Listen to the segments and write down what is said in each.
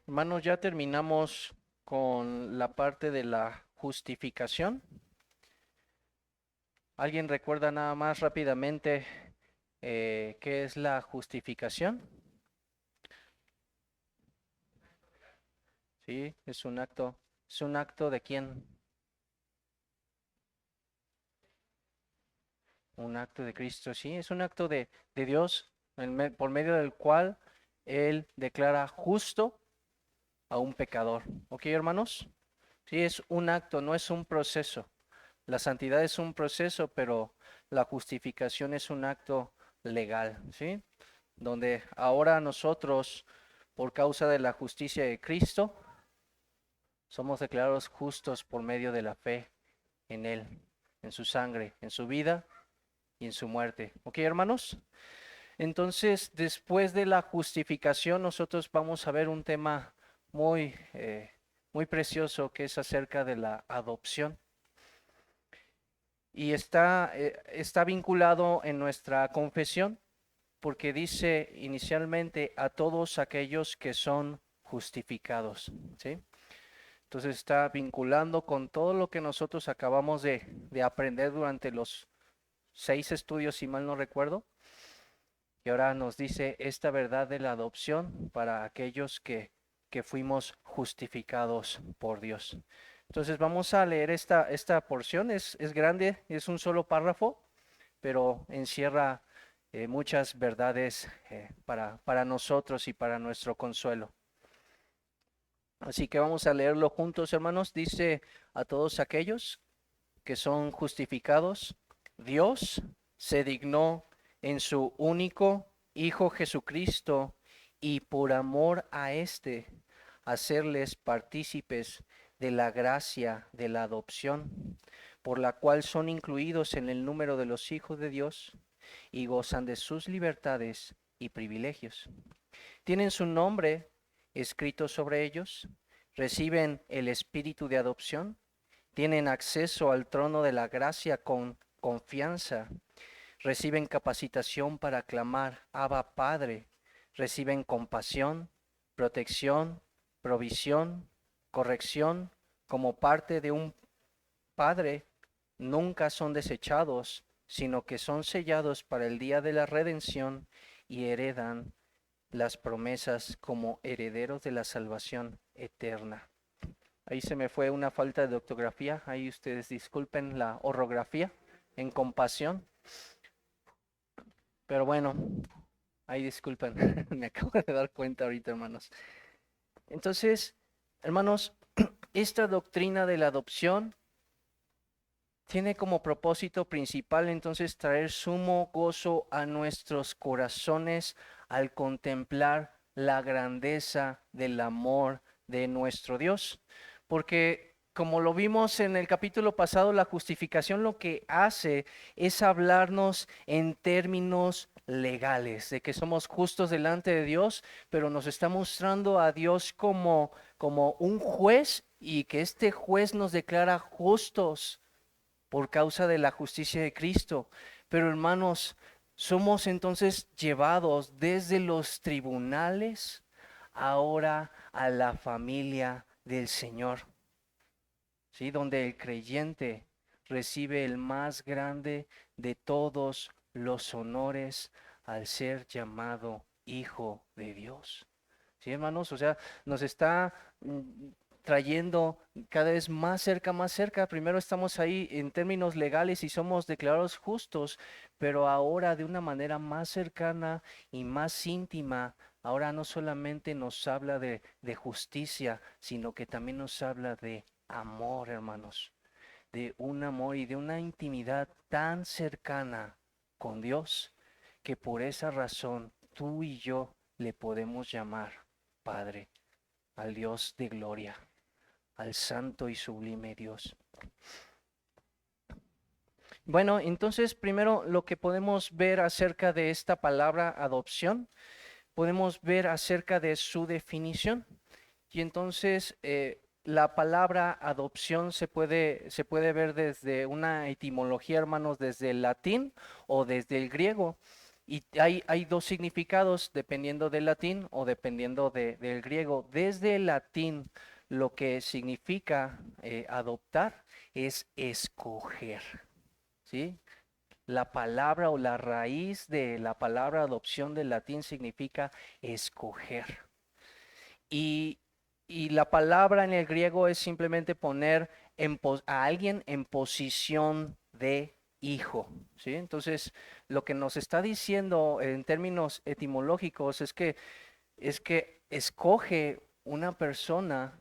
Hermanos, ya terminamos con la parte de la justificación. ¿Alguien recuerda nada más rápidamente qué es la justificación? Sí, es un acto. ¿Es un acto de quién? Un acto de Cristo, sí, es un acto de Dios por medio del cual Él declara justo a un pecador. ¿Ok, hermanos? Sí, es un acto, no es un proceso. La santidad es un proceso, pero la justificación es un acto legal, ¿sí? Donde ahora nosotros, por causa de la justicia de Cristo, somos declarados justos por medio de la fe en Él, en su sangre, en su vida y en su muerte. ¿Ok, hermanos? Entonces, después de la justificación, nosotros vamos a ver un tema muy precioso que es acerca de la adopción. Y está vinculado en nuestra confesión porque dice inicialmente a todos aquellos que son justificados, ¿sí? Entonces está vinculando con todo lo que nosotros acabamos de aprender durante los 6 estudios, si mal no recuerdo, y ahora nos dice esta verdad de la adopción para aquellos que fuimos justificados por Dios. Entonces vamos a leer esta porción, es grande, es un solo párrafo, pero encierra muchas verdades para nosotros y para nuestro consuelo. Así que vamos a leerlo juntos, hermanos. Dice a todos aquellos que son justificados, Dios se dignó en su único Hijo Jesucristo y por amor a éste hacerles partícipes de la gracia de la adopción, por la cual son incluidos en el número de los hijos de Dios y gozan de sus libertades y privilegios. Tienen su nombre escrito sobre ellos, reciben el espíritu de adopción, tienen acceso al trono de la gracia con confianza, reciben capacitación para clamar Abba Padre, reciben compasión, protección, provisión, corrección como parte de un Padre, nunca son desechados, sino que son sellados para el día de la redención y heredan las promesas como herederos de la salvación eterna. Ahí se me fue una falta de ortografía, ahí ustedes disculpen la orografía en compasión, pero bueno, ahí disculpen, me acabo de dar cuenta ahorita, hermanos. Entonces, hermanos, esta doctrina de la adopción tiene como propósito principal entonces traer sumo gozo a nuestros corazones al contemplar la grandeza del amor de nuestro Dios. Porque como lo vimos en el capítulo pasado, la justificación lo que hace es hablarnos en términos legales, de que somos justos delante de Dios, pero nos está mostrando a Dios como un juez y que este juez nos declara justos por causa de la justicia de Cristo. Pero hermanos, somos entonces llevados desde los tribunales ahora a la familia del Señor, ¿sí? Donde el creyente recibe el más grande de todos los honores al ser llamado hijo de Dios. ¿Sí, hermanos? O sea, nos está trayendo cada vez más cerca, más cerca. Primero estamos ahí en términos legales y somos declarados justos, pero ahora de una manera más cercana y más íntima. Ahora no solamente nos habla de justicia, sino que también nos habla de amor, hermanos, de un amor y de una intimidad tan cercana con Dios que por esa razón tú y yo le podemos llamar Padre, al Dios de gloria, al santo y sublime Dios. Bueno, entonces primero lo que podemos ver acerca de esta palabra adopción, podemos ver acerca de su definición. Y entonces la palabra adopción se puede ver desde una etimología, hermanos, desde el latín o desde el griego. Y hay dos significados dependiendo del latín o dependiendo del griego. Desde el latín, lo que significa adoptar es escoger, ¿sí? La palabra o la raíz de la palabra adopción del latín significa escoger. Y, y la palabra en el griego es simplemente poner a alguien en posición de hijo, ¿sí? Entonces, lo que nos está diciendo en términos etimológicos es que escoge una persona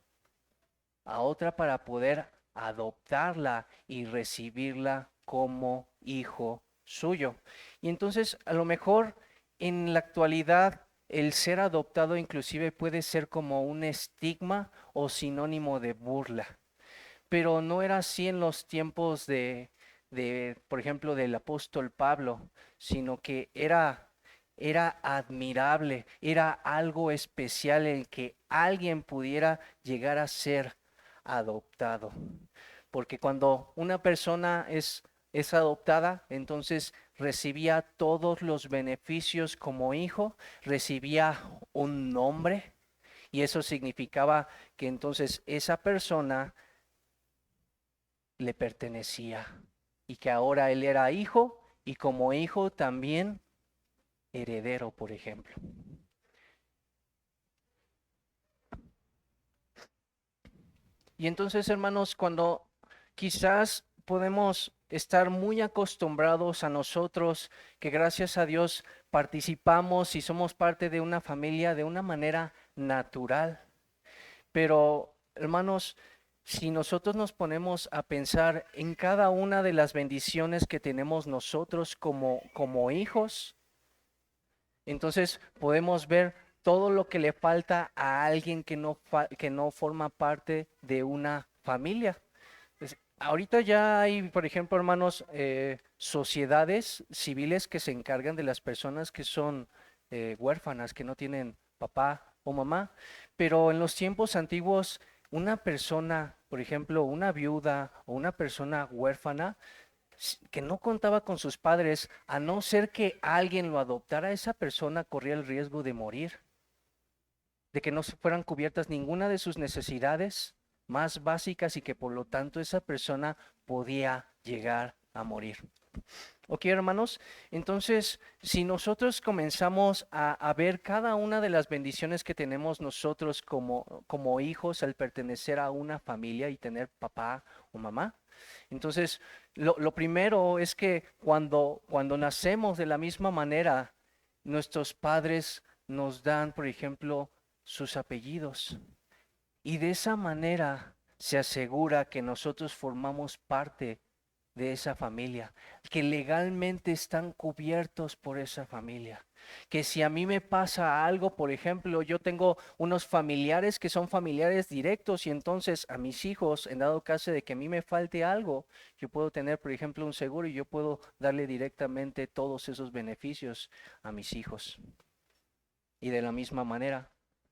a otra para poder adoptarla y recibirla como hijo suyo. Y entonces, a lo mejor en la actualidad, el ser adoptado inclusive puede ser como un estigma o sinónimo de burla, pero no era así en los tiempos por ejemplo, del apóstol Pablo, sino que era admirable, era algo especial el que alguien pudiera llegar a ser adoptado. Porque cuando una persona es adoptada, entonces recibía todos los beneficios como hijo, recibía un nombre y eso significaba que entonces esa persona le pertenecía y que ahora él era hijo y como hijo también heredero, por ejemplo. Y entonces, hermanos, cuando quizás podemos estar muy acostumbrados a nosotros, que gracias a Dios participamos y somos parte de una familia de una manera natural. Pero, hermanos, si nosotros nos ponemos a pensar en cada una de las bendiciones que tenemos nosotros como hijos, entonces podemos ver todo lo que le falta a alguien que no forma parte de una familia. Ahorita ya hay, por ejemplo, hermanos, sociedades civiles que se encargan de las personas que son huérfanas, que no tienen papá o mamá, pero en los tiempos antiguos, una persona, por ejemplo, una viuda o una persona huérfana, que no contaba con sus padres, a no ser que alguien lo adoptara, esa persona corría el riesgo de morir, de que no se fueran cubiertas ninguna de sus necesidades más básicas y que por lo tanto esa persona podía llegar a morir. Ok, hermanos, entonces si nosotros comenzamos a ver cada una de las bendiciones que tenemos nosotros como hijos al pertenecer a una familia y tener papá o mamá, entonces lo primero es que cuando nacemos de la misma manera, nuestros padres nos dan, por ejemplo, sus apellidos. Y de esa manera se asegura que nosotros formamos parte de esa familia, que legalmente están cubiertos por esa familia. Que si a mí me pasa algo, por ejemplo, yo tengo unos familiares que son familiares directos y entonces a mis hijos, en dado caso de que a mí me falte algo, yo puedo tener, por ejemplo, un seguro y yo puedo darle directamente todos esos beneficios a mis hijos. Y de la misma manera,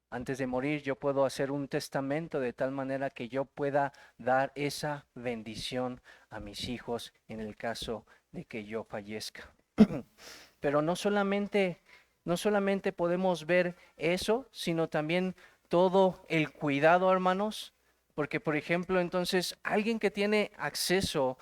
antes de morir, yo puedo hacer un testamento de tal manera que yo pueda dar esa bendición a mis hijos en el caso de que yo fallezca. Pero no solamente podemos ver eso, sino también todo el cuidado, hermanos, porque por ejemplo, entonces alguien que tiene acceso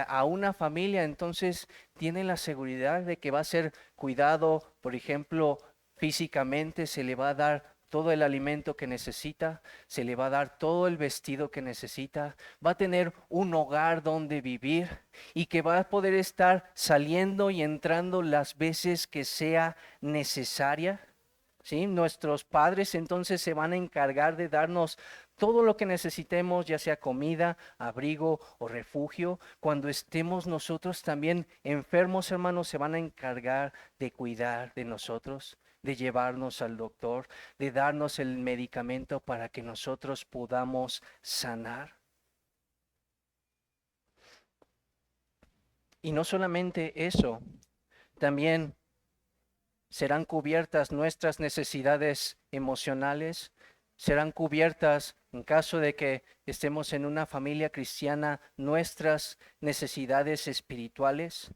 a una familia, entonces tiene la seguridad de que va a ser cuidado, por ejemplo, físicamente, se le va a dar todo el alimento que necesita, se le va a dar todo el vestido que necesita, va a tener un hogar donde vivir y que va a poder estar saliendo y entrando las veces que sea necesaria. ¿Sí? Nuestros padres entonces se van a encargar de darnos todo lo que necesitemos, ya sea comida, abrigo o refugio. Cuando estemos nosotros también enfermos, hermanos, se van a encargar de cuidar de nosotros, de llevarnos al doctor, de darnos el medicamento para que nosotros podamos sanar. Y no solamente eso, también serán cubiertas nuestras necesidades emocionales, serán cubiertas en caso de que estemos en una familia cristiana nuestras necesidades espirituales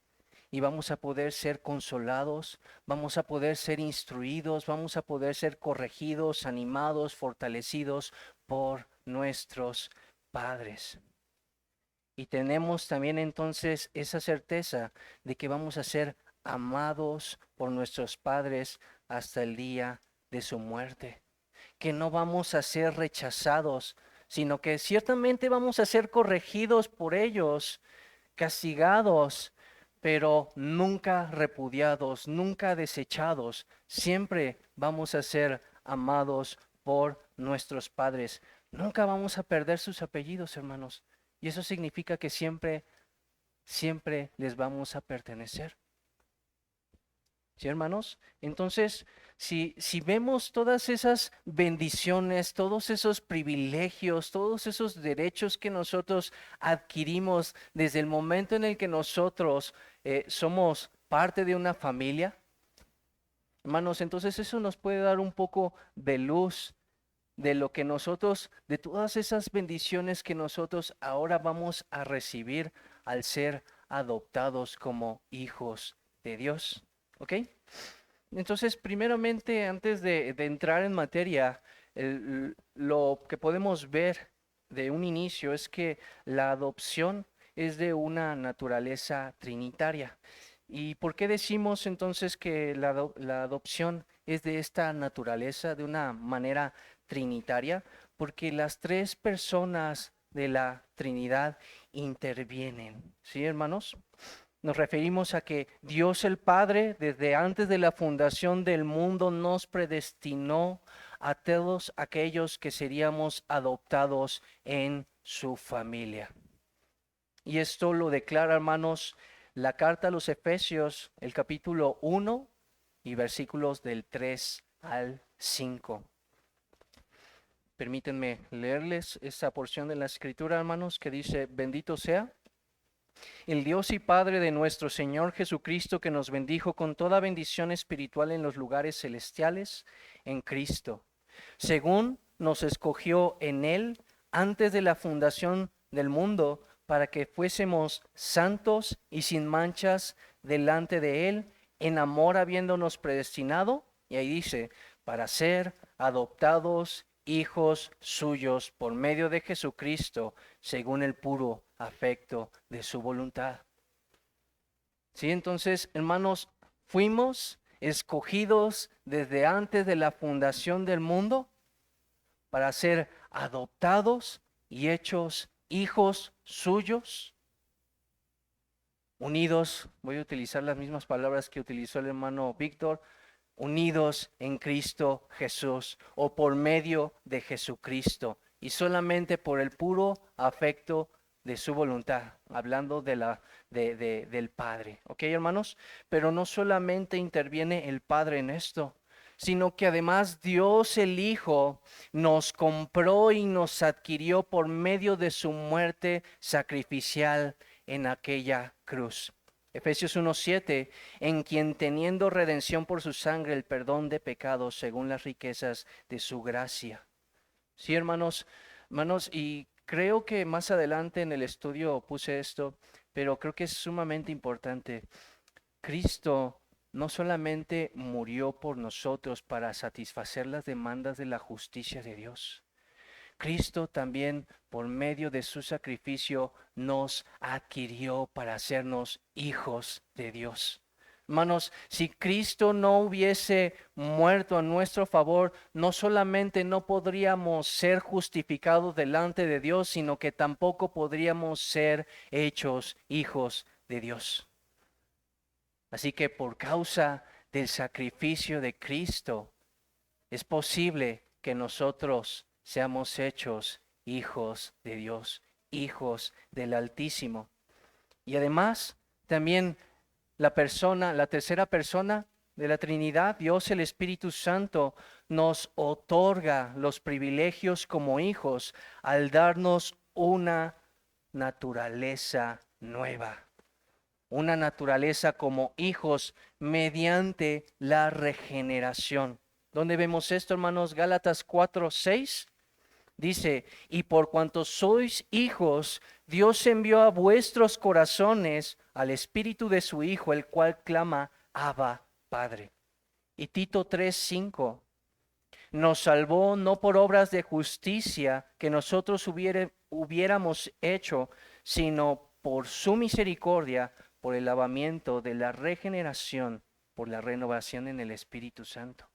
y vamos a poder ser consolados, vamos a poder ser instruidos, vamos a poder ser corregidos, animados, fortalecidos por nuestros padres. Y tenemos también entonces esa certeza de que vamos a ser amados por nuestros padres hasta el día de su muerte, que no vamos a ser rechazados, sino que ciertamente vamos a ser corregidos por ellos, castigados, pero nunca repudiados, nunca desechados. Siempre vamos a ser amados por nuestros padres. Nunca vamos a perder sus apellidos, hermanos. Y eso significa que siempre, siempre les vamos a pertenecer. ¿Sí, hermanos? Entonces, si vemos todas esas bendiciones, todos esos privilegios, todos esos derechos que nosotros adquirimos desde el momento en el que nosotros somos parte de una familia, hermanos, entonces eso nos puede dar un poco de luz de lo que nosotros, de todas esas bendiciones que nosotros ahora vamos a recibir al ser adoptados como hijos de Dios. ¿Ok? Entonces, primeramente, antes de entrar en materia, lo que podemos ver de un inicio es que la adopción es de una naturaleza trinitaria. ¿Y por qué decimos entonces que la adopción es de esta naturaleza, de una manera trinitaria? Porque las tres personas de la Trinidad intervienen. ¿Sí, hermanos? Nos referimos a que Dios el Padre, desde antes de la fundación del mundo, nos predestinó a todos aquellos que seríamos adoptados en su familia. Y esto lo declara, hermanos, la carta a los Efesios, el capítulo 1 y versículos del 3 al 5. Permítanme leerles esta porción de la Escritura, hermanos, que dice: bendito sea el Dios y Padre de nuestro Señor Jesucristo, que nos bendijo con toda bendición espiritual en los lugares celestiales en Cristo, según nos escogió en Él antes de la fundación del mundo, para que fuésemos santos y sin manchas delante de Él, en amor habiéndonos predestinado, y ahí dice, para ser adoptados hijos suyos por medio de Jesucristo, según el puro afecto de su voluntad. Sí, entonces, hermanos, fuimos escogidos desde antes de la fundación del mundo para ser adoptados y hechos hijos suyos, unidos, voy a utilizar las mismas palabras que utilizó el hermano Víctor, unidos en Cristo Jesús o por medio de Jesucristo y solamente por el puro afecto de su voluntad, hablando del Padre. ¿Ok, hermanos? Pero no solamente interviene el Padre en esto, sino que además Dios el Hijo nos compró y nos adquirió por medio de su muerte sacrificial en aquella cruz. Efesios 1:7, en quien teniendo redención por su sangre, el perdón de pecados según las riquezas de su gracia. Sí, hermanos, y creo que más adelante en el estudio puse esto, pero creo que es sumamente importante. Cristo no solamente murió por nosotros para satisfacer las demandas de la justicia de Dios. Cristo también, por medio de su sacrificio, nos adquirió para hacernos hijos de Dios. Hermanos, si Cristo no hubiese muerto a nuestro favor, no solamente no podríamos ser justificados delante de Dios, sino que tampoco podríamos ser hechos hijos de Dios. Así que por causa del sacrificio de Cristo, es posible que nosotros seamos hechos hijos de Dios, hijos del Altísimo. Y además, también la tercera persona de la Trinidad, Dios el Espíritu Santo, nos otorga los privilegios como hijos al darnos una naturaleza nueva. Una naturaleza como hijos mediante la regeneración. ¿Dónde vemos esto, hermanos? Gálatas 4:6 dice, y por cuanto sois hijos, Dios envió a vuestros corazones al Espíritu de su Hijo, el cual clama, Abba, Padre. Y Tito 3:5, nos salvó no por obras de justicia que nosotros hubiéramos hecho, sino por su misericordia, por el lavamiento de la regeneración, por la renovación en el Espíritu Santo.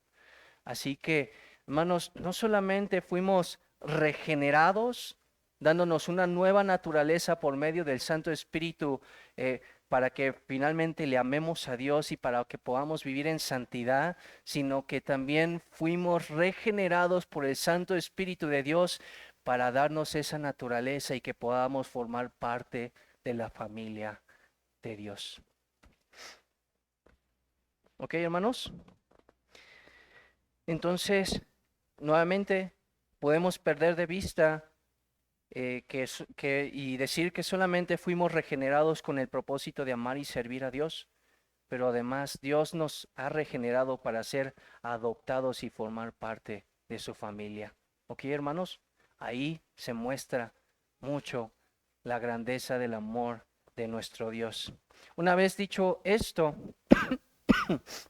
Así que, hermanos, no solamente fuimos regenerados, dándonos una nueva naturaleza por medio del Santo Espíritu, para que finalmente le amemos a Dios y para que podamos vivir en santidad, sino que también fuimos regenerados por el Santo Espíritu de Dios para darnos esa naturaleza y que podamos formar parte de la familia de Dios. ¿Ok, hermanos? Entonces, nuevamente, podemos perder de vista y decir que solamente fuimos regenerados con el propósito de amar y servir a Dios, pero además Dios nos ha regenerado para ser adoptados y formar parte de su familia. ¿Ok, hermanos? Ahí se muestra mucho la grandeza del amor de nuestro Dios. Una vez dicho esto,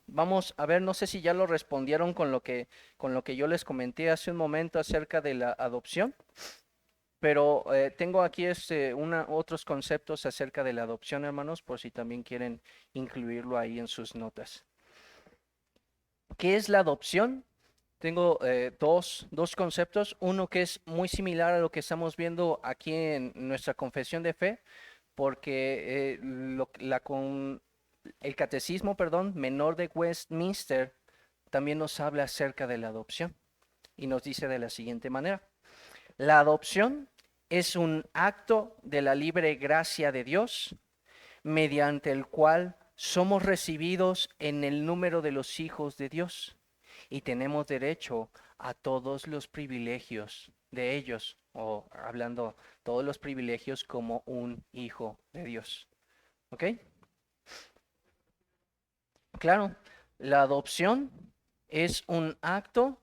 vamos a ver, no sé si ya lo respondieron con lo que yo les comenté hace un momento acerca de la adopción, pero tengo aquí otros conceptos acerca de la adopción, hermanos, por si también quieren incluirlo ahí en sus notas. ¿Qué es la adopción? Tengo dos conceptos, uno que es muy similar a lo que estamos viendo aquí en nuestra confesión de fe, porque el catecismo, menor de Westminster también nos habla acerca de la adopción y nos dice de la siguiente manera: la adopción es un acto de la libre gracia de Dios, mediante el cual somos recibidos en el número de los hijos de Dios y tenemos derecho a todos los privilegios de ellos, o hablando, todos los privilegios como un hijo de Dios. ¿Ok? Claro, la adopción es un acto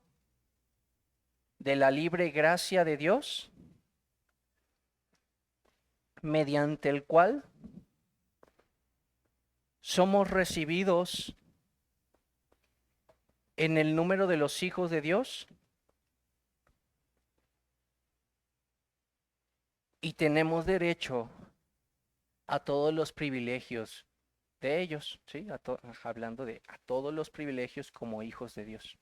de la libre gracia de Dios, mediante el cual somos recibidos en el número de los hijos de Dios y tenemos derecho a todos los privilegios de ellos, ¿sí? Hablando de a todos los privilegios como hijos de Dios.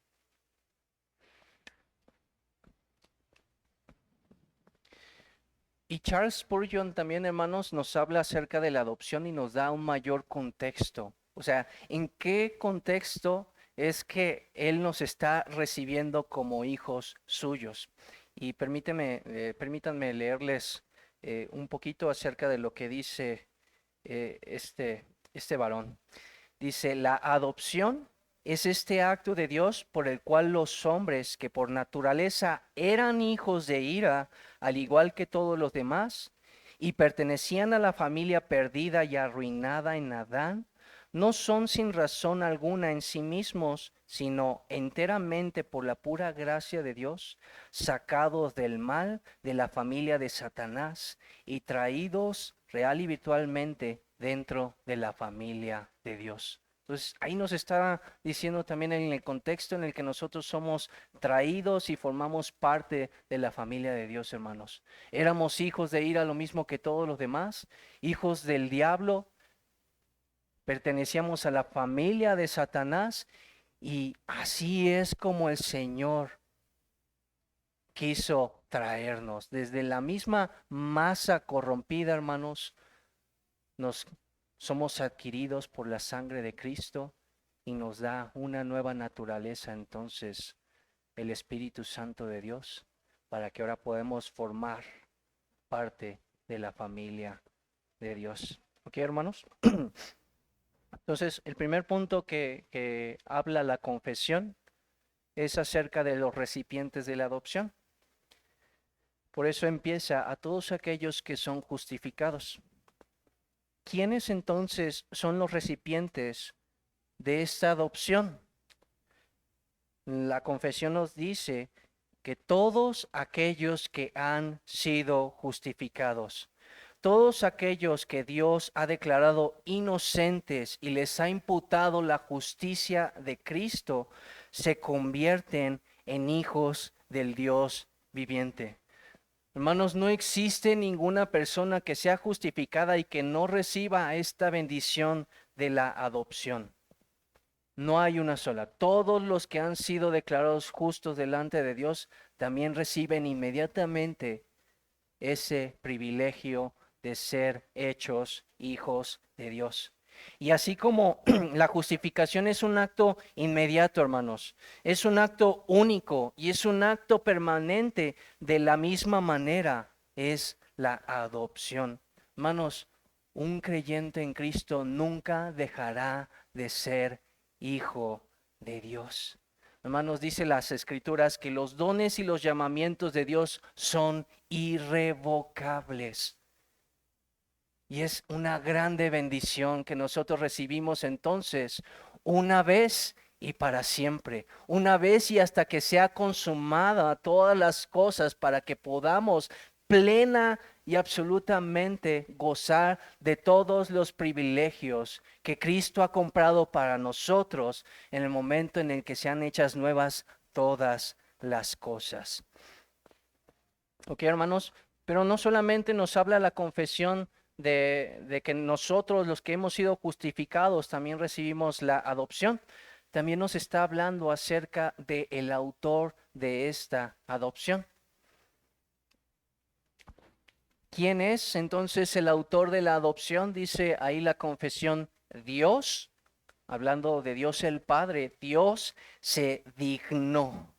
Y Charles Spurgeon también, hermanos, nos habla acerca de la adopción y nos da un mayor contexto. O sea, ¿en qué contexto es que Él nos está recibiendo como hijos suyos? Y permítanme leerles un poquito acerca de lo que dice este varón. Dice, la adopción es este acto de Dios por el cual los hombres que por naturaleza eran hijos de ira, al igual que todos los demás, y pertenecían a la familia perdida y arruinada en Adán, no son sin razón alguna en sí mismos, sino enteramente por la pura gracia de Dios, sacados del mal de la familia de Satanás y traídos real y virtualmente dentro de la familia de Dios. Entonces, ahí nos está diciendo también en el contexto en el que nosotros somos traídos y formamos parte de la familia de Dios, hermanos. Éramos hijos de ira, lo mismo que todos los demás, hijos del diablo, pertenecíamos a la familia de Satanás y así es como el Señor quiso traernos. Desde la misma masa corrompida, hermanos, nos somos adquiridos por la sangre de Cristo y nos da una nueva naturaleza entonces el Espíritu Santo de Dios para que ahora podamos formar parte de la familia de Dios. ¿Ok, hermanos? Entonces, el primer punto que habla la confesión es acerca de los recipientes de la adopción. Por eso empieza a todos aquellos que son justificados. ¿Quiénes entonces son los recipientes de esta adopción? La confesión nos dice que todos aquellos que han sido justificados. todos aquellos que Dios ha declarado inocentes y les ha imputado la justicia de Cristo, se convierten en hijos del Dios viviente. Hermanos, no existe ninguna persona que sea justificada y que no reciba esta bendición de la adopción. No hay una sola. Todos los que han sido declarados justos delante de Dios también reciben inmediatamente ese privilegio de ser hechos hijos de Dios. Y así como la justificación es un acto inmediato, hermanos, es un acto único y es un acto permanente, de la misma manera es la adopción. Hermanos, un creyente en Cristo nunca dejará de ser hijo de Dios. Hermanos, dice las Escrituras que los dones y los llamamientos de Dios son irrevocables. Y es una grande bendición que nosotros recibimos entonces una vez y para siempre. Una vez y hasta que sea consumada todas las cosas, para que podamos plena y absolutamente gozar de todos los privilegios que Cristo ha comprado para nosotros en el momento en el que sean hechas nuevas todas las cosas. Ok, hermanos, pero no solamente nos habla la confesión de que nosotros, los que hemos sido justificados, también recibimos la adopción. También nos está hablando acerca del autor de esta adopción. ¿Quién es entonces el autor de la adopción? Dice ahí la confesión: Dios, hablando de Dios el Padre, Dios se dignó.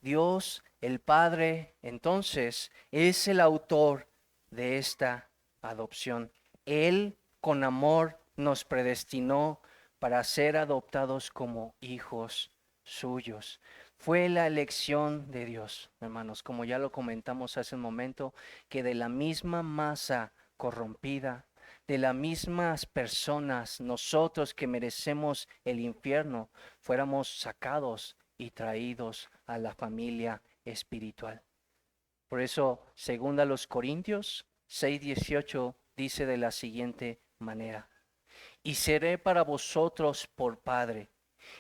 Dios el Padre entonces es el autor de esta adopción. Él con amor nos predestinó para ser adoptados como hijos suyos. Fue la elección de Dios, hermanos, como ya lo comentamos hace un momento, que de la misma masa corrompida, de las mismas personas, nosotros que merecemos el infierno, fuéramos sacados y traídos a la familia espiritual. Por eso, según a los Corintios 6:18, dice de la siguiente manera: y seré para vosotros por Padre,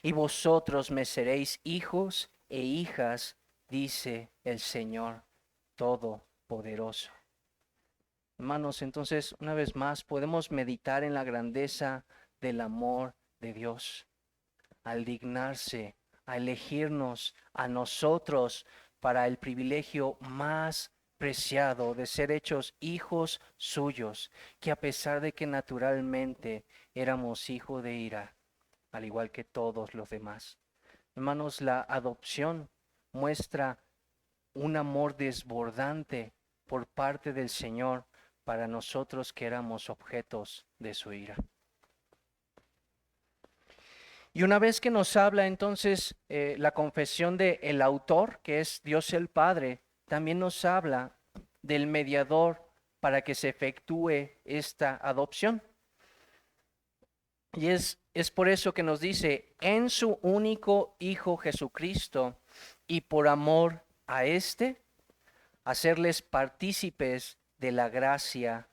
y vosotros me seréis hijos e hijas, dice el Señor Todopoderoso. Hermanos, entonces, una vez más, podemos meditar en la grandeza del amor de Dios al dignarse, a elegirnos a nosotros para el privilegio más preciado de ser hechos hijos suyos, que a pesar de que naturalmente éramos hijos de ira, al igual que todos los demás. Hermanos, la adopción muestra un amor desbordante por parte del Señor para nosotros que éramos objetos de su ira. Y una vez que nos habla entonces la confesión del autor, que es Dios el Padre, también nos habla del mediador para que se efectúe esta adopción. Y es por eso que nos dice: en su único Hijo Jesucristo, y por amor a éste, hacerles partícipes de la gracia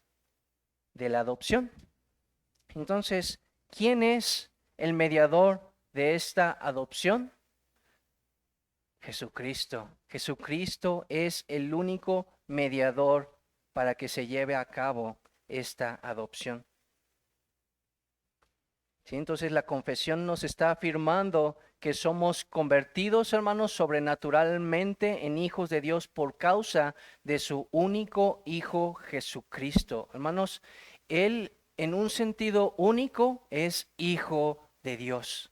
de la adopción. Entonces, ¿quién es el mediador de esta adopción? Jesucristo. Jesucristo es el único mediador para que se lleve a cabo esta adopción. ¿Sí? Entonces la confesión nos está afirmando que somos convertidos, hermanos, sobrenaturalmente en hijos de Dios por causa de su único Hijo Jesucristo. Hermanos, Él en un sentido único es Hijo de Dios.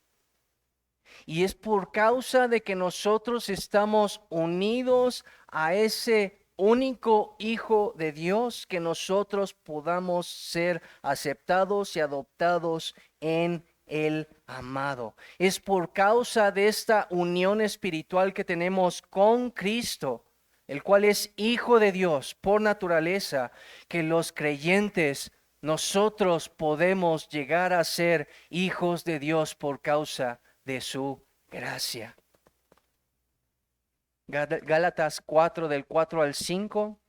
Y es por causa de que nosotros estamos unidos a ese único Hijo de Dios que nosotros podamos ser aceptados y adoptados en el amado. Es por causa de esta unión espiritual que tenemos con Cristo, el cual es Hijo de Dios por naturaleza, que los creyentes, nosotros podemos llegar a ser hijos de Dios por causa de su gracia. Gálatas 4, del 4 al 5,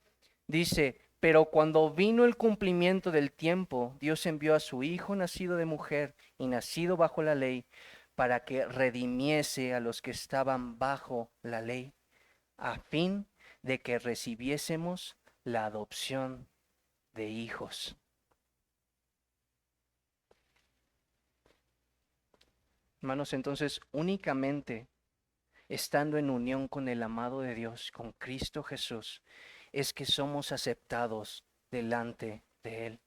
dice: Pero cuando vino el cumplimiento del tiempo, Dios envió a su Hijo nacido de mujer y nacido bajo la ley, para que redimiese a los que estaban bajo la ley, a fin de que recibiésemos la adopción de hijos. Hermanos, entonces únicamente estando en unión con el amado de Dios, con Cristo Jesús, es que somos aceptados delante de Él.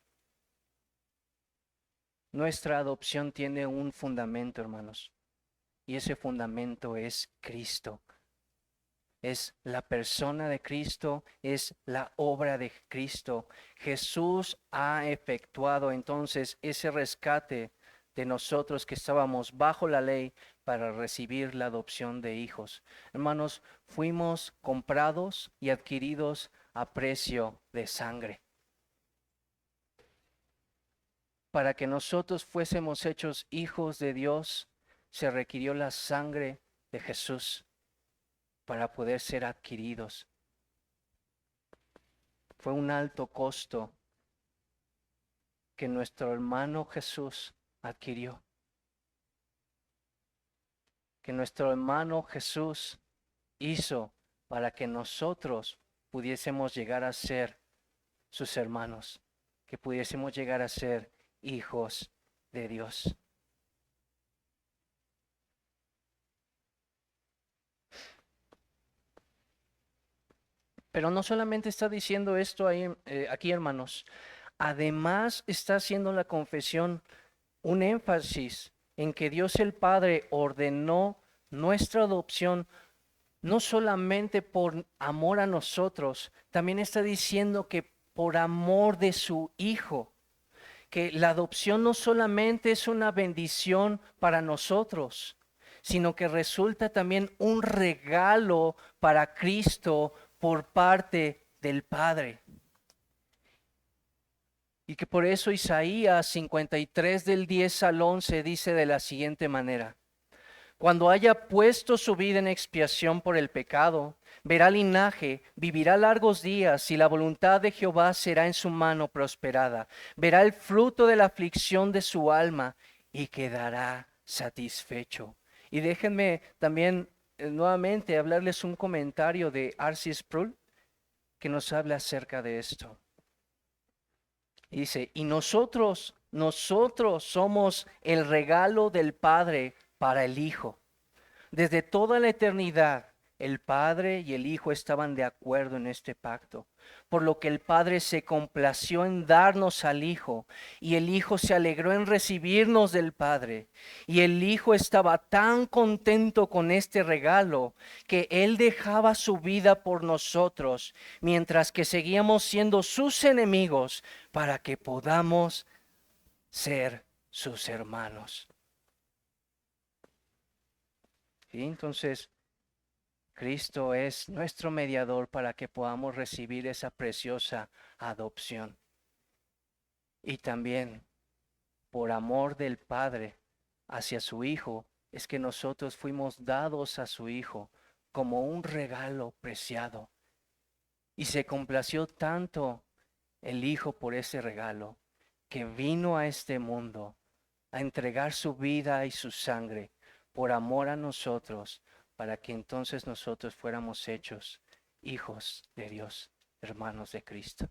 Nuestra adopción tiene un fundamento, hermanos, y ese fundamento es Cristo. Es la persona de Cristo, es la obra de Cristo. Jesús ha efectuado entonces ese rescate de nosotros que estábamos bajo la ley para recibir la adopción de hijos. Hermanos, fuimos comprados y adquiridos a precio de sangre. Para que nosotros fuésemos hechos hijos de Dios, se requirió la sangre de Jesús para poder ser adquiridos. Fue un alto costo que nuestro hermano Jesús adquirió. Que nuestro hermano Jesús hizo para que nosotros pudiésemos llegar a ser sus hermanos, que pudiésemos llegar a ser hijos de Dios. Pero no solamente está diciendo esto ahí, aquí, hermanos. Además está haciendo la confesión un énfasis en que Dios el Padre ordenó nuestra adopción no solamente por amor a nosotros, también está diciendo que por amor de su Hijo, que la adopción no solamente es una bendición para nosotros, sino que resulta también un regalo para Cristo por parte del Padre. Y que por eso Isaías 53 del 10 al 11 dice de la siguiente manera: cuando haya puesto su vida en expiación por el pecado, verá linaje, vivirá largos días, y la voluntad de Jehová será en su mano prosperada. Verá el fruto de la aflicción de su alma y quedará satisfecho. Y déjenme también nuevamente hablarles un comentario de R.C. Sproul que nos habla acerca de esto. Y dice, y nosotros somos el regalo del Padre para el Hijo. Desde toda la eternidad, el Padre y el Hijo estaban de acuerdo en este pacto, por lo que el Padre se complació en darnos al Hijo, y el Hijo se alegró en recibirnos del Padre. Y el Hijo estaba tan contento con este regalo, que Él dejaba su vida por nosotros, mientras que seguíamos siendo sus enemigos, para que podamos ser sus hermanos. ¿Sí? Entonces, Cristo es nuestro mediador para que podamos recibir esa preciosa adopción. Y también, por amor del Padre hacia su Hijo, es que nosotros fuimos dados a su Hijo como un regalo preciado. Y se complació tanto el Hijo por ese regalo, que vino a este mundo a entregar su vida y su sangre por amor a nosotros, para que entonces nosotros fuéramos hechos hijos de Dios, hermanos de Cristo.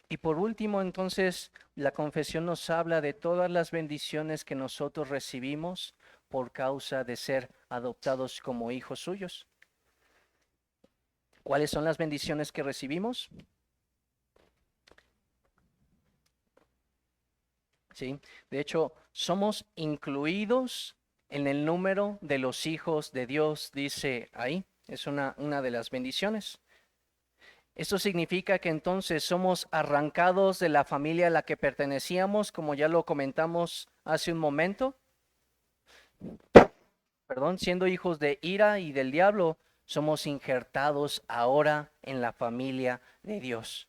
Y por último, entonces, la confesión nos habla de todas las bendiciones que nosotros recibimos por causa de ser adoptados como hijos suyos. ¿Cuáles son las bendiciones que recibimos? ¿Sí? De hecho, somos incluidos en el número de los hijos de Dios, dice ahí. Es una de las bendiciones. Esto significa que entonces somos arrancados de la familia a la que pertenecíamos, como ya lo comentamos hace un momento. Siendo hijos de ira y del diablo, somos injertados ahora en la familia de Dios.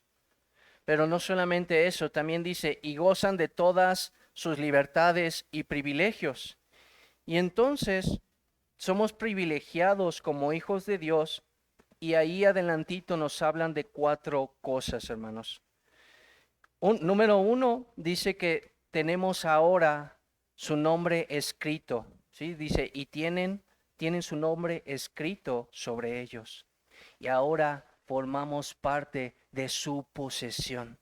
Pero no solamente eso, también dice, y gozan de todas sus libertades y privilegios. Y entonces somos privilegiados como hijos de Dios Y ahí adelantito nos hablan de 4 cosas, hermanos. Número 1 dice que tenemos ahora su nombre escrito, ¿sí? Dice, y tienen su nombre escrito sobre ellos. Y ahora formamos parte de su posesión.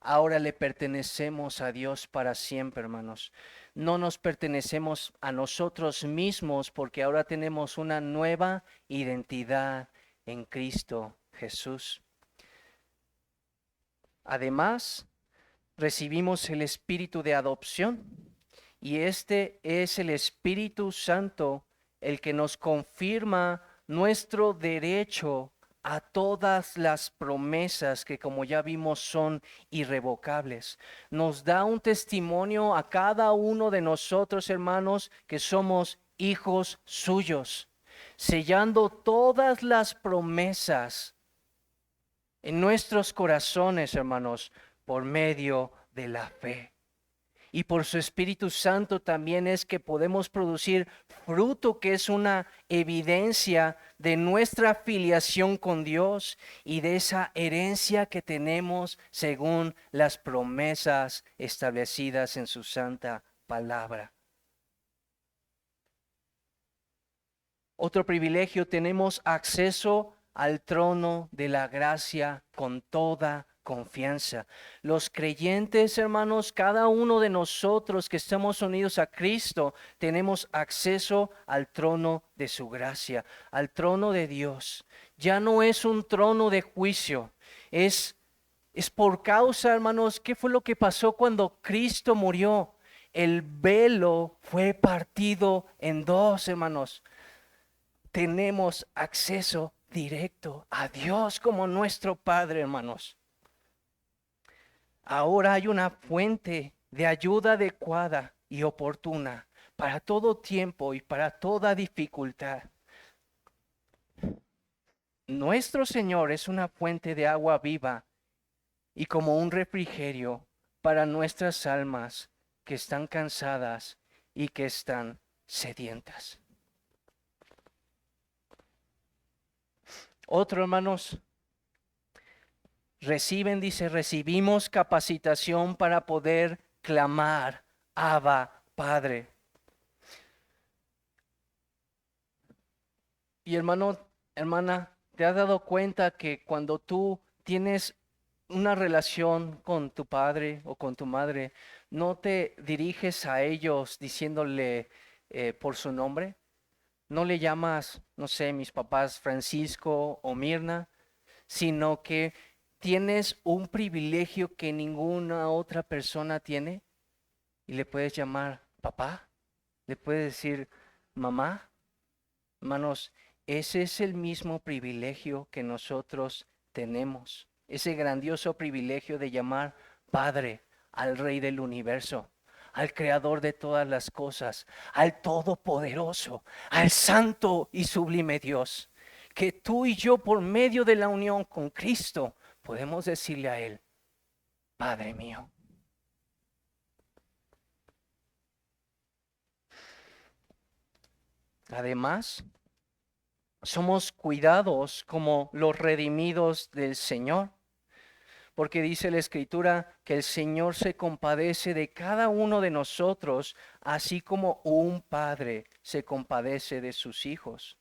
Ahora le pertenecemos a Dios para siempre, hermanos. No nos pertenecemos a nosotros mismos porque ahora tenemos una nueva identidad en Cristo Jesús. Además, recibimos el espíritu de adopción y este es el Espíritu Santo el que nos confirma nuestro derecho a todas las promesas que, como ya vimos, son irrevocables. Nos da un testimonio a cada uno de nosotros, hermanos, que somos hijos suyos, sellando todas las promesas en nuestros corazones, hermanos, por medio de la fe. Y por su Espíritu Santo también es que podemos producir fruto que es una evidencia de nuestra filiación con Dios y de esa herencia que tenemos según las promesas establecidas en su santa palabra. Otro privilegio, tenemos acceso al trono de la gracia con toda confianza. Los creyentes, hermanos, cada uno de nosotros que estamos unidos a Cristo, tenemos acceso al trono de su gracia, al trono de Dios. Ya no es un trono de juicio, es por causa, hermanos, ¿qué fue lo que pasó cuando Cristo murió? El velo fue partido en dos, hermanos. Tenemos acceso directo a Dios como nuestro Padre, hermanos. Ahora hay una fuente de ayuda adecuada y oportuna para todo tiempo y para toda dificultad. Nuestro Señor es una fuente de agua viva y como un refrigerio para nuestras almas que están cansadas y que están sedientas. Otro, hermanos, recibimos capacitación para poder clamar, Abba, Padre. Y hermana, ¿te has dado cuenta que cuando tú tienes una relación con tu padre o con tu madre, no te diriges a ellos diciéndole por su nombre? No le llamas, no sé, mis papás Francisco o Mirna, sino que tienes un privilegio que ninguna otra persona tiene y le puedes llamar papá, le puedes decir mamá. Hermanos, ese es el mismo privilegio que nosotros tenemos, ese grandioso privilegio de llamar Padre al Rey del universo, al Creador de todas las cosas, al Todopoderoso, al Santo y Sublime Dios, que tú y yo por medio de la unión con Cristo podemos decirle a Él, Padre mío. Además, somos cuidados como los redimidos del Señor, porque dice la Escritura que el Señor se compadece de cada uno de nosotros, así como un padre se compadece de sus hijos.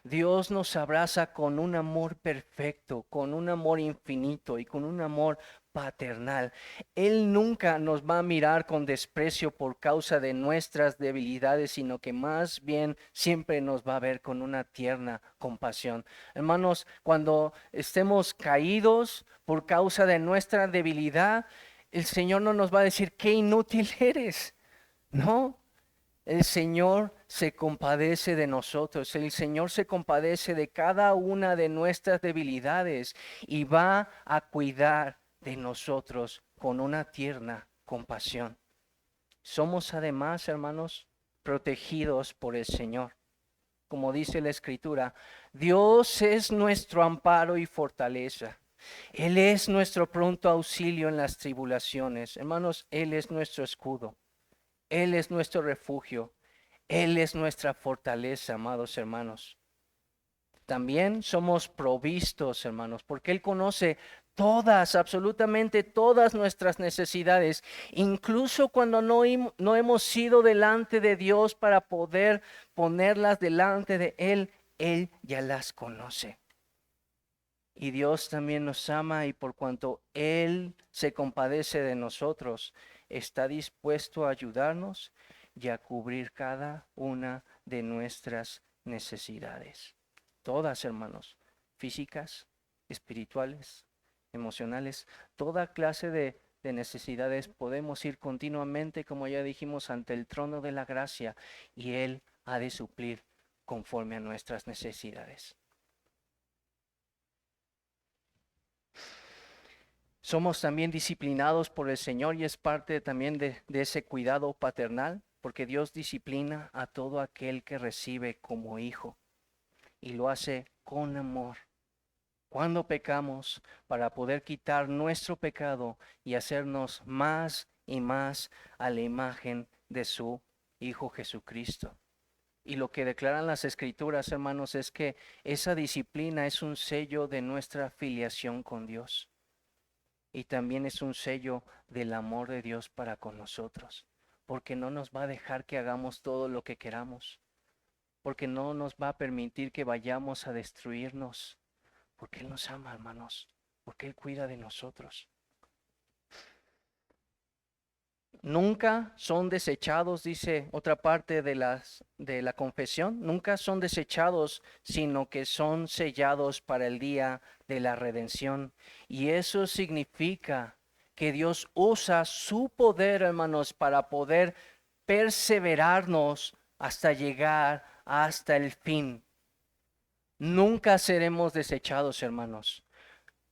Dios nos abraza con un amor perfecto, con un amor infinito y con un amor paternal. Él nunca nos va a mirar con desprecio por causa de nuestras debilidades, sino que más bien siempre nos va a ver con una tierna compasión. Hermanos, cuando estemos caídos por causa de nuestra debilidad, el Señor no nos va a decir, qué inútil eres. No, el Señor se compadece de nosotros, el Señor se compadece de cada una de nuestras debilidades y va a cuidar de nosotros con una tierna compasión. Somos además, hermanos, protegidos por el Señor. Como dice la Escritura, Dios es nuestro amparo y fortaleza. Él es nuestro pronto auxilio en las tribulaciones. Hermanos, Él es nuestro escudo. Él es nuestro refugio. Él es nuestra fortaleza, amados hermanos. también somos provistos, hermanos, porque Él conoce todas, absolutamente todas nuestras necesidades, incluso cuando no hemos ido delante de Dios para poder ponerlas delante de Él, Él ya las conoce. Y Dios también nos ama y por cuanto Él se compadece de nosotros, está dispuesto a ayudarnos y a cubrir cada una de nuestras necesidades. Todas, hermanos, físicas, espirituales, emocionales, toda clase de necesidades podemos ir continuamente, como ya dijimos, ante el trono de la gracia y Él ha de suplir conforme a nuestras necesidades. Somos también disciplinados por el Señor y es parte también de ese cuidado paternal, porque Dios disciplina a todo aquel que recibe como hijo y lo hace con amor. Cuando pecamos, para poder quitar nuestro pecado y hacernos más y más a la imagen de su Hijo Jesucristo. Y lo que declaran las Escrituras, hermanos, es que esa disciplina es un sello de nuestra filiación con Dios. Y también es un sello del amor de Dios para con nosotros, porque no nos va a dejar que hagamos todo lo que queramos, porque no nos va a permitir que vayamos a destruirnos, porque Él nos ama, hermanos, porque Él cuida de nosotros. Nunca son desechados, dice otra parte de la confesión, nunca son desechados, sino que son sellados para el día de la redención. Y eso significa que Dios usa su poder, hermanos, para poder perseverarnos hasta llegar hasta el fin. Nunca seremos desechados, hermanos.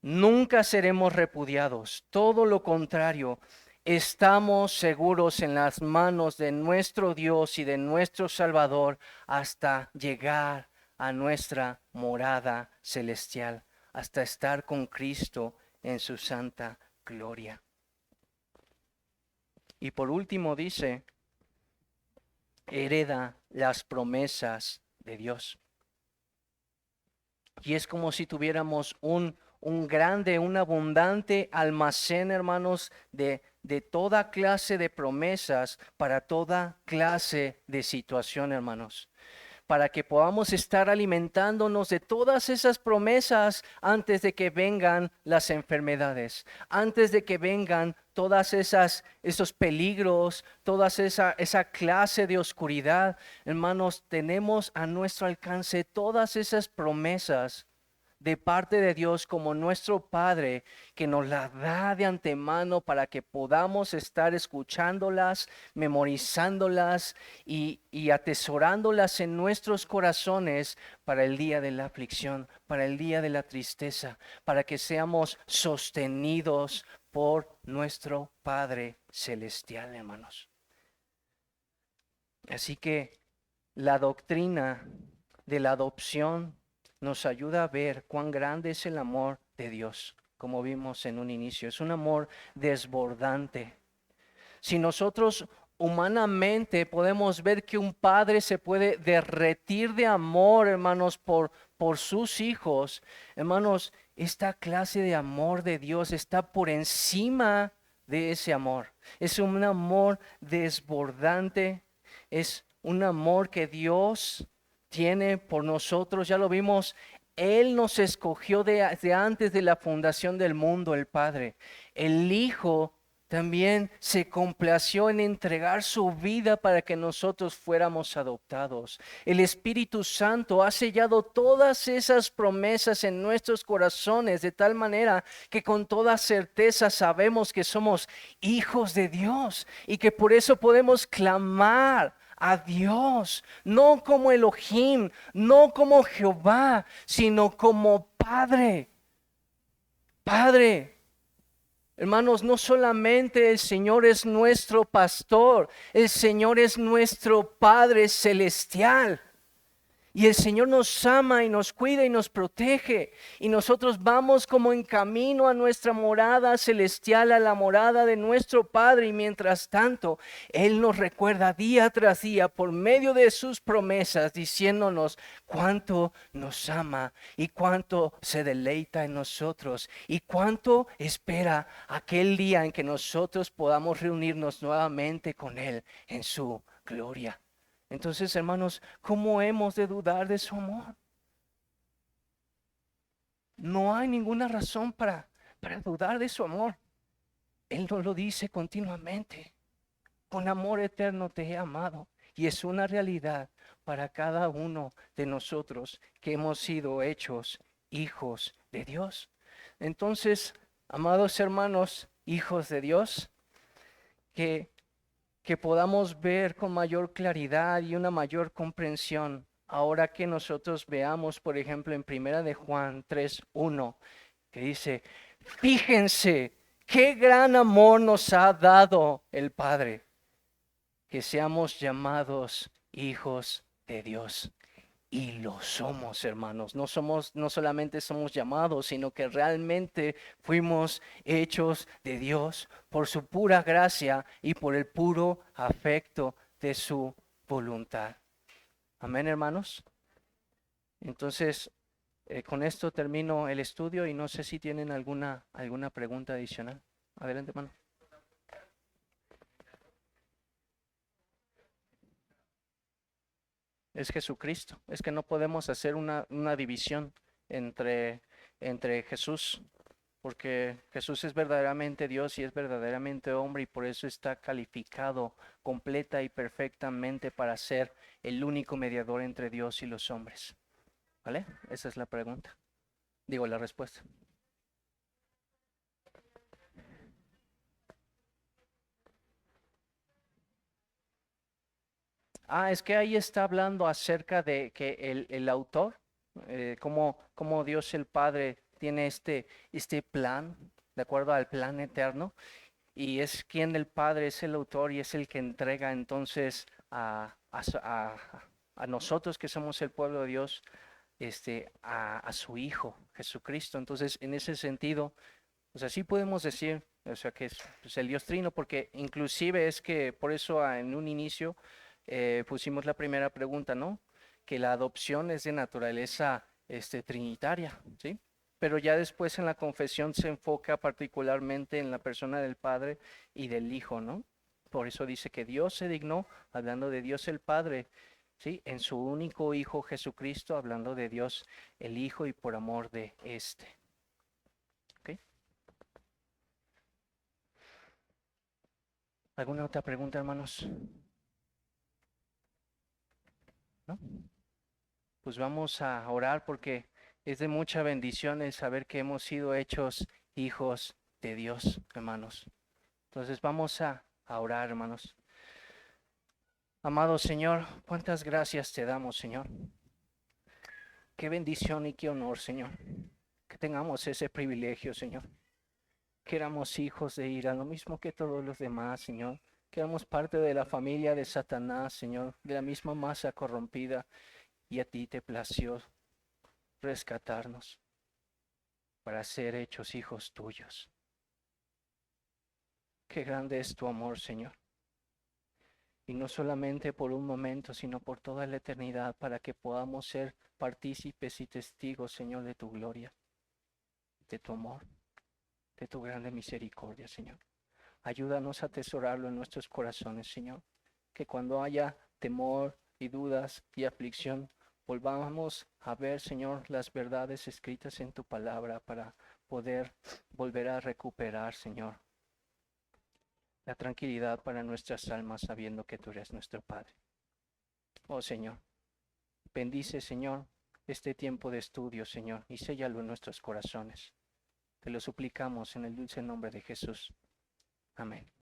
Nunca seremos repudiados. Todo lo contrario. Estamos seguros en las manos de nuestro Dios y de nuestro Salvador hasta llegar a nuestra morada celestial, hasta estar con Cristo en su santa gloria. Y por último dice, hereda las promesas de Dios. Y es como si tuviéramos un grande, un abundante almacén, hermanos, de toda clase de promesas para toda clase de situación, hermanos. Para que podamos estar alimentándonos de todas esas promesas antes de que vengan las enfermedades, antes de que vengan todas esos peligros, toda esa clase de oscuridad. Hermanos, tenemos a nuestro alcance todas esas promesas de parte de Dios como nuestro Padre, que nos la da de antemano para que podamos estar escuchándolas, memorizándolas y atesorándolas en nuestros corazones para el día de la aflicción, para el día de la tristeza, para que seamos sostenidos por nuestro Padre Celestial, hermanos. Así que la doctrina de la adopción nos ayuda a ver cuán grande es el amor de Dios, como vimos en un inicio. Es un amor desbordante. Si nosotros humanamente podemos ver que un padre se puede derretir de amor, hermanos, por sus hijos, hermanos, esta clase de amor de Dios está por encima de ese amor. Es un amor desbordante, es un amor que Dios tiene por nosotros. Ya lo vimos, Él nos escogió desde antes de la fundación del mundo, el Padre. El Hijo también se complació en entregar su vida para que nosotros fuéramos adoptados. El Espíritu Santo ha sellado todas esas promesas en nuestros corazones de tal manera que con toda certeza sabemos que somos hijos de Dios y que por eso podemos clamar a Dios, no como Elohim, no como Jehová, sino como Padre. Padre. Hermanos, no solamente el Señor es nuestro pastor, el Señor es nuestro Padre celestial. Y el Señor nos ama y nos cuida y nos protege. Y nosotros vamos como en camino a nuestra morada celestial, a la morada de nuestro Padre. Y mientras tanto, Él nos recuerda día tras día por medio de sus promesas, diciéndonos cuánto nos ama y cuánto se deleita en nosotros. Y cuánto espera aquel día en que nosotros podamos reunirnos nuevamente con Él en su gloria. Entonces, hermanos, ¿cómo hemos de dudar de su amor? No hay ninguna razón para dudar de su amor. Él nos lo dice continuamente. Con amor eterno te he amado. Y es una realidad para cada uno de nosotros que hemos sido hechos hijos de Dios. Entonces, amados hermanos, hijos de Dios, que podamos ver con mayor claridad y una mayor comprensión. Ahora que nosotros veamos, por ejemplo, en Primera de Juan 3:1, que dice, fíjense qué gran amor nos ha dado el Padre, que seamos llamados hijos de Dios. Y lo somos, hermanos. No solamente somos llamados, sino que realmente fuimos hechos de Dios por su pura gracia y por el puro afecto de su voluntad. Amén, hermanos. Entonces, con esto termino el estudio y no sé si tienen alguna pregunta adicional. Adelante, hermano. Es Jesucristo. Es que no podemos hacer una división entre, entre Jesús, porque Jesús es verdaderamente Dios y es verdaderamente hombre y por eso está calificado completa y perfectamente para ser el único mediador entre Dios y los hombres. ¿Vale? Esa es la pregunta. Digo, la respuesta. Es que ahí está hablando acerca de que el autor, cómo Dios el Padre tiene este plan, de acuerdo al plan eterno, y es quien el Padre es el autor y es el que entrega entonces a nosotros que somos el pueblo de Dios, a su Hijo Jesucristo. Entonces, en ese sentido, o sea, sí podemos decir, o sea, que es pues, el Dios Trino, porque inclusive es que por eso en un inicio pusimos la primera pregunta, ¿no? Que la adopción es de naturaleza trinitaria, ¿sí? Pero ya después en la confesión se enfoca particularmente en la persona del Padre y del Hijo, ¿no? Por eso dice que Dios se dignó, hablando de Dios el Padre, ¿sí? En su único Hijo Jesucristo, hablando de Dios el Hijo y por amor de este. ¿Ok? ¿Alguna otra pregunta, hermanos? ¿No? Pues vamos a orar porque es de mucha bendición el saber que hemos sido hechos hijos de Dios, hermanos. Entonces vamos a orar, hermanos. Amado Señor, cuántas gracias te damos, Señor. Qué bendición y qué honor, Señor. Que tengamos ese privilegio, Señor. Que éramos hijos de ira, lo mismo que todos los demás, Señor. Que éramos parte de la familia de Satanás, Señor, de la misma masa corrompida. Y a ti te plació rescatarnos para ser hechos hijos tuyos. Qué grande es tu amor, Señor. Y no solamente por un momento, sino por toda la eternidad, para que podamos ser partícipes y testigos, Señor, de tu gloria, de tu amor, de tu grande misericordia, Señor. Ayúdanos a atesorarlo en nuestros corazones, Señor. Que cuando haya temor y dudas y aflicción, volvamos a ver, Señor, las verdades escritas en tu palabra para poder volver a recuperar, Señor, la tranquilidad para nuestras almas sabiendo que tú eres nuestro Padre. Oh Señor, bendice, Señor, este tiempo de estudio, Señor, y séllalo en nuestros corazones. Te lo suplicamos en el dulce nombre de Jesús. Amén.